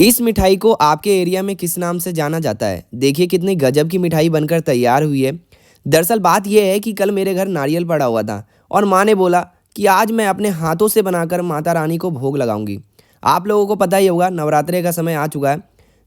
इस मिठाई को आपके एरिया में किस नाम से जाना जाता है? देखिए कितनी गजब की मिठाई बनकर तैयार हुई है। दरअसल बात यह है कि कल मेरे घर नारियल पड़ा हुआ था और माँ ने बोला कि आज मैं अपने हाथों से बनाकर माता रानी को भोग लगाऊंगी। आप लोगों को पता ही होगा, नवरात्रे का समय आ चुका है।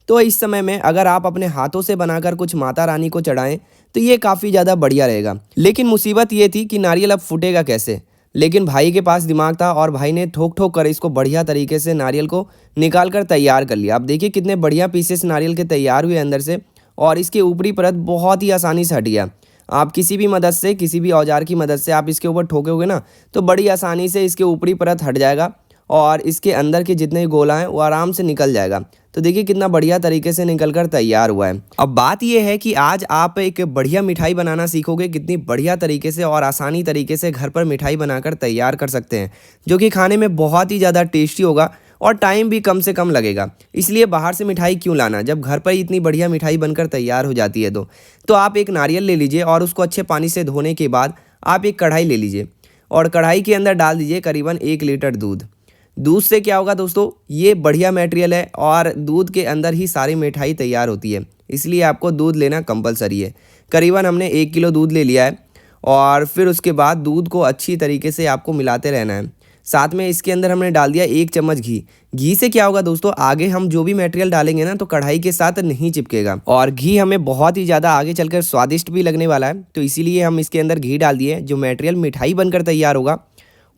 तो इस समय में अगर आप अपने हाथों से बनाकर कुछ माता रानी को चढ़ाएं तो ये काफ़ी ज़्यादा बढ़िया रहेगा। लेकिन मुसीबत ये थी कि नारियल अब फूटेगा कैसे। लेकिन भाई के पास दिमाग था और भाई ने ठोक ठोक कर इसको बढ़िया तरीके से नारियल को निकाल कर तैयार कर लिया। अब देखिए कितने बढ़िया पीसेस नारियल के तैयार हुए अंदर से, और इसकी ऊपरी परत बहुत ही आसानी से हट गया। आप किसी भी मदद से, किसी भी औजार की मदद से आप इसके ऊपर ठोकोगे ना, तो बड़ी आसानी से इसके ऊपरी परत हट जाएगा और इसके अंदर के जितने गोला हैं वो आराम से निकल जाएगा। तो देखिए कितना बढ़िया तरीके से निकल कर तैयार हुआ है। अब बात यह है कि आज आप एक बढ़िया मिठाई बनाना सीखोगे, कितनी बढ़िया तरीके से और आसानी तरीके से घर पर मिठाई बनाकर तैयार कर सकते हैं, जो कि खाने में बहुत ही ज़्यादा टेस्टी होगा और टाइम भी कम से कम लगेगा। इसलिए बाहर से मिठाई क्यों लाना, जब घर पर ही इतनी बढ़िया मिठाई बनकर तैयार हो जाती है। तो आप एक नारियल ले लीजिए और उसको अच्छे पानी से धोने के बाद आप एक कढ़ाई ले लीजिए और कढ़ाई के अंदर डाल दीजिए करीबन 1 लीटर दूध। दूध से क्या होगा दोस्तों, ये बढ़िया मटेरियल है और दूध के अंदर ही सारी मिठाई तैयार होती है, इसलिए आपको दूध लेना कंपलसरी है। करीबन हमने 1 किलो दूध ले लिया है और फिर उसके बाद दूध को अच्छी तरीके से आपको मिलाते रहना है। साथ में इसके अंदर हमने डाल दिया 1 चम्मच घी। घी से क्या होगा दोस्तों, आगे हम जो भी मटेरियल डालेंगे ना तो कढ़ाई के साथ नहीं चिपकेगा, और घी हमें बहुत ही ज़्यादा आगे चलकर स्वादिष्ट भी लगने वाला है। तो इसीलिए हम इसके अंदर घी डाल दिए। जो मटेरियल मिठाई बनकर तैयार होगा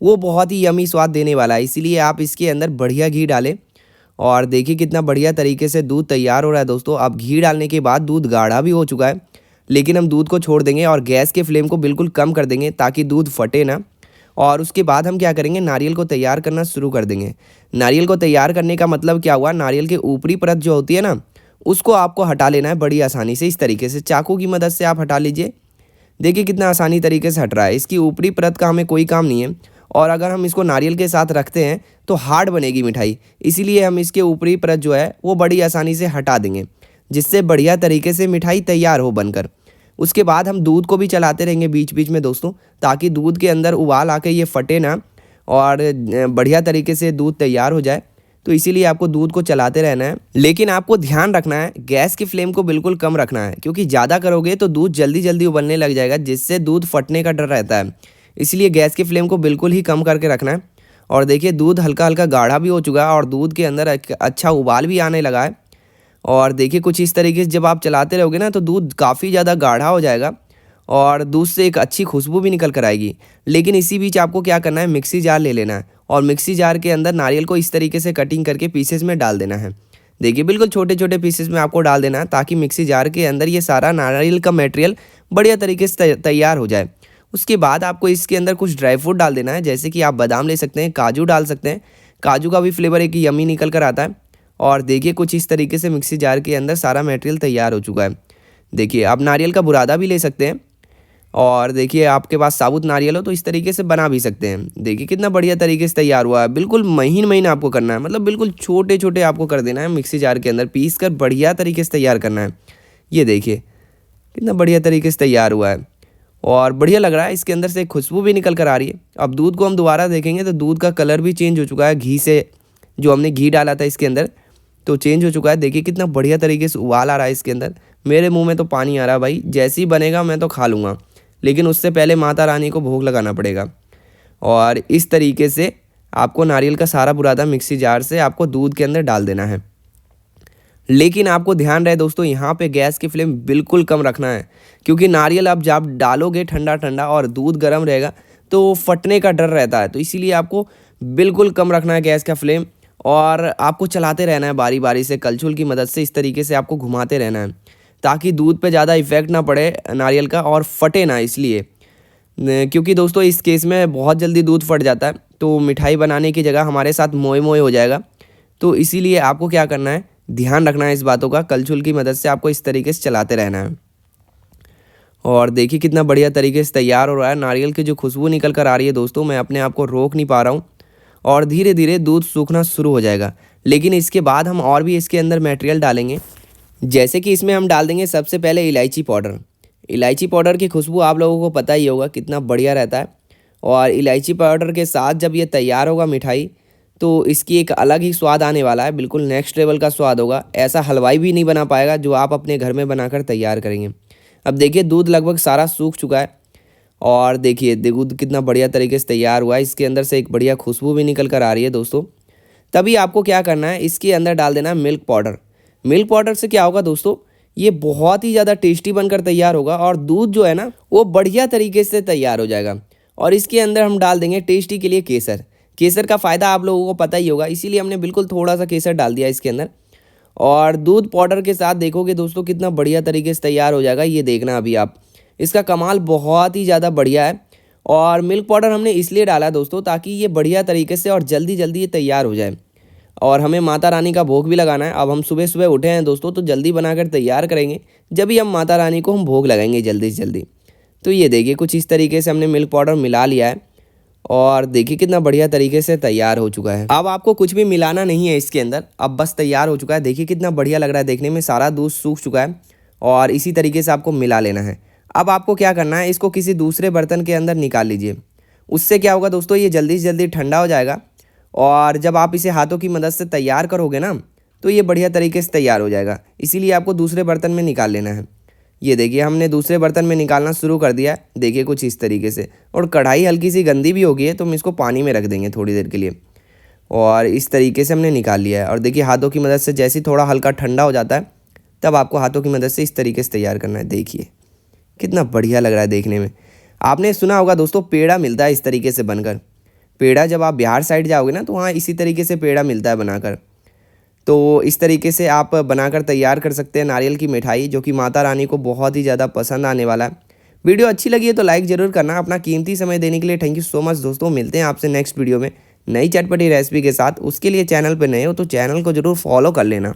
वो बहुत ही यमी स्वाद देने वाला है, इसीलिए आप इसके अंदर बढ़िया घी डालें। और देखिए कितना बढ़िया तरीके से दूध तैयार हो रहा है दोस्तों। अब घी डालने के बाद दूध गाढ़ा भी हो चुका है, लेकिन हम दूध को छोड़ देंगे और गैस के फ्लेम को बिल्कुल कम कर देंगे ताकि दूध फटे ना। और उसके बाद हम क्या करेंगे, नारियल को तैयार करना शुरू कर देंगे। नारियल को तैयार करने का मतलब क्या हुआ, नारियल के ऊपरी परत जो होती है ना, उसको आपको हटा लेना है बड़ी आसानी से। इस तरीके से चाकू की मदद से आप हटा लीजिए। देखिए कितना आसानी तरीके से हट रहा है। इसकी ऊपरी परत का हमें कोई काम नहीं है, और अगर हम इसको नारियल के साथ रखते हैं तो हार्ड बनेगी मिठाई, इसीलिए हम इसके ऊपरी परत जो है वो बड़ी आसानी से हटा देंगे, जिससे बढ़िया तरीके से मिठाई तैयार हो बनकर। उसके बाद हम दूध को भी चलाते रहेंगे बीच बीच में दोस्तों, ताकि दूध के अंदर उबाल आके ये फटे ना और बढ़िया तरीके से दूध तैयार हो जाए। तो इसीलिए आपको दूध को चलाते रहना है, लेकिन आपको ध्यान रखना है गैस की फ्लेम को बिल्कुल कम रखना है, क्योंकि ज़्यादा करोगे तो दूध जल्दी जल्दी उबलने लग जाएगा, जिससे दूध फटने का डर रहता है। इसलिए गैस की फ्लेम को बिल्कुल ही कम करके रखना है। और देखिए दूध हल्का हल्का गाढ़ा भी हो चुका है और दूध के अंदर एक अच्छा उबाल भी आने लगा है। और देखिए कुछ इस तरीके से जब आप चलाते रहोगे ना तो दूध काफ़ी ज़्यादा गाढ़ा हो जाएगा और दूध से एक अच्छी खुशबू भी निकल कर आएगी। लेकिन इसी बीच आपको क्या करना है, मिक्सी जार ले लेना है और मिक्सी जार के अंदर नारियल को इस तरीके से कटिंग करके पीसेस में डाल देना है। देखिए बिल्कुल छोटे छोटे पीसेस में आपको डाल देना है, ताकि मिक्सी जार के अंदर ये सारा नारियल का मटेरियल बढ़िया तरीके से तैयार हो जाए। उसके बाद आपको इसके अंदर कुछ ड्राई फ्रूट डाल देना है, जैसे कि आप बादाम ले सकते हैं, काजू डाल सकते हैं। काजू का भी फ्लेवर एक यमी निकल कर आता है। और देखिए कुछ इस तरीके से मिक्सी जार के अंदर सारा मटेरियल तैयार हो चुका है। देखिए आप नारियल का बुरादा भी ले सकते हैं, और देखिए आपके पास साबुत नारियल हो तो इस तरीके से बना भी सकते हैं। देखिए कितना बढ़िया तरीके से तैयार हुआ है। बिल्कुल महीन महीन आपको करना है, मतलब बिल्कुल छोटे छोटे आपको कर देना है। मिक्सी जार के अंदर पीस कर बढ़िया तरीके से तैयार करना है। ये देखिए कितना बढ़िया तरीके से तैयार हुआ है और बढ़िया लग रहा है। इसके अंदर से खुशबू भी निकल कर आ रही है। अब दूध को हम दोबारा देखेंगे तो दूध का कलर भी चेंज हो चुका है, घी से जो हमने घी डाला था इसके अंदर तो चेंज हो चुका है। देखिए कितना बढ़िया तरीके से उबाल आ रहा है इसके अंदर। मेरे मुंह में तो पानी आ रहा है भाई, जैसे ही बनेगा मैं तो खा लूँगा, लेकिन उससे पहले माता रानी को भोग लगाना पड़ेगा। और इस तरीके से आपको नारियल का सारा बुरादा मिक्सी जार से आपको दूध के अंदर डाल देना है। लेकिन आपको ध्यान रहे दोस्तों, यहाँ पे गैस की फ्लेम बिल्कुल कम रखना है, क्योंकि नारियल आप जब डालोगे ठंडा ठंडा और दूध गर्म रहेगा तो फटने का डर रहता है। तो इसीलिए आपको बिल्कुल कम रखना है गैस का फ्लेम, और आपको चलाते रहना है बारी बारी से, कलछुल की मदद से इस तरीके से आपको घुमाते रहना है, ताकि दूध पे ज़्यादा इफेक्ट ना पड़े नारियल का और फटे ना। इसलिए क्योंकि दोस्तों इस केस में बहुत जल्दी दूध फट जाता है, तो मिठाई बनाने की जगह हमारे साथ मोए मोए हो जाएगा। तो इसीलिए आपको क्या करना है, ध्यान रखना है इस बातों का। कलछुल की मदद से आपको इस तरीके से चलाते रहना है। और देखिए कितना बढ़िया तरीके से तैयार हो रहा है। नारियल की जो खुशबू निकल कर आ रही है दोस्तों, मैं अपने आप को रोक नहीं पा रहा हूँ, और धीरे धीरे दूध सूखना शुरू हो जाएगा। लेकिन इसके बाद हम और भी इसके अंदर मटेरियल डालेंगे, जैसे कि इसमें हम डाल देंगे सबसे पहले इलायची पाउडर। इलायची पाउडर की खुशबू आप लोगों को पता ही होगा कितना बढ़िया रहता है। और इलायची पाउडर के साथ जब ये तैयार होगा मिठाई, तो इसकी एक अलग ही स्वाद आने वाला है, बिल्कुल नेक्स्ट लेवल का स्वाद होगा। ऐसा हलवाई भी नहीं बना पाएगा जो आप अपने घर में बनाकर तैयार करेंगे। अब देखिए दूध लगभग सारा सूख चुका है और देखिए दूध कितना बढ़िया तरीके से तैयार हुआ है। इसके अंदर से एक बढ़िया खुशबू भी निकल कर आ रही है दोस्तों। तभी आपको क्या करना है, इसके अंदर डाल देना है मिल्क पाउडर। मिल्क पाउडर से क्या होगा दोस्तों, ये बहुत ही ज़्यादा टेस्टी बनकर तैयार होगा और दूध जो है ना वो बढ़िया तरीके से तैयार हो जाएगा। और इसके अंदर हम डाल देंगे टेस्टी के लिए केसर। केसर का फ़ायदा आप लोगों को पता ही होगा, इसीलिए हमने बिल्कुल थोड़ा सा केसर डाल दिया इसके अंदर। और दूध पाउडर के साथ देखोगे दोस्तों कितना बढ़िया तरीके से तैयार हो जाएगा। ये देखना अभी आप, इसका कमाल बहुत ही ज़्यादा बढ़िया है। और मिल्क पाउडर हमने इसलिए डाला दोस्तों ताकि ये बढ़िया तरीके से और जल्दी जल्दी ये तैयार हो जाए। और हमें माता रानी का भोग भी लगाना है। अब हम सुबह सुबह उठे हैं दोस्तों, तो जल्दी बनाकर तैयार करेंगे, जब भी हम माता रानी को हम भोग लगाएंगे जल्दी से जल्दी। तो ये देखिए कुछ इस तरीके से हमने मिल्क पाउडर मिला लिया है और देखिए कितना बढ़िया तरीके से तैयार हो चुका है। अब आपको कुछ भी मिलाना नहीं है इसके अंदर, अब बस तैयार हो चुका है। देखिए कितना बढ़िया लग रहा है देखने में, सारा दूध सूख चुका है और इसी तरीके से आपको मिला लेना है। अब आपको क्या करना है, इसको किसी दूसरे बर्तन के अंदर निकाल लीजिए। उससे क्या होगा दोस्तों, ये जल्दी से जल्दी ठंडा हो जाएगा और जब आप इसे हाथों की मदद से तैयार करोगे ना तो ये बढ़िया तरीके से तैयार हो जाएगा। इसीलिए आपको दूसरे बर्तन में निकाल लेना है। ये देखिए हमने दूसरे बर्तन में निकालना शुरू कर दिया है, देखिए कुछ इस तरीके से। और कढ़ाई हल्की सी गंदी भी हो गई है तो हम इसको पानी में रख देंगे थोड़ी देर के लिए। और इस तरीके से हमने निकाल लिया है। और देखिए हाथों की मदद से जैसे ही थोड़ा हल्का ठंडा हो जाता है तब आपको हाथों की मदद से इस तरीके से तैयार करना है। देखिए कितना बढ़िया लग रहा है देखने में। आपने सुना होगा दोस्तों पेड़ा मिलता है इस तरीके से बनकर। पेड़ा जब आप बिहार साइड जाओगे ना तो वहाँ इसी तरीके से पेड़ा मिलता है बनाकर। तो इस तरीके से आप बनाकर तैयार कर सकते हैं नारियल की मिठाई, जो कि माता रानी को बहुत ही ज़्यादा पसंद आने वाला है। वीडियो अच्छी लगी है तो लाइक ज़रूर करना। अपना कीमती समय देने के लिए थैंक यू सो मच दोस्तों। मिलते हैं आपसे नेक्स्ट वीडियो में नई चटपटी रेसिपी के साथ। उसके लिए चैनल पर नए हो तो चैनल को ज़रूर फॉलो कर लेना।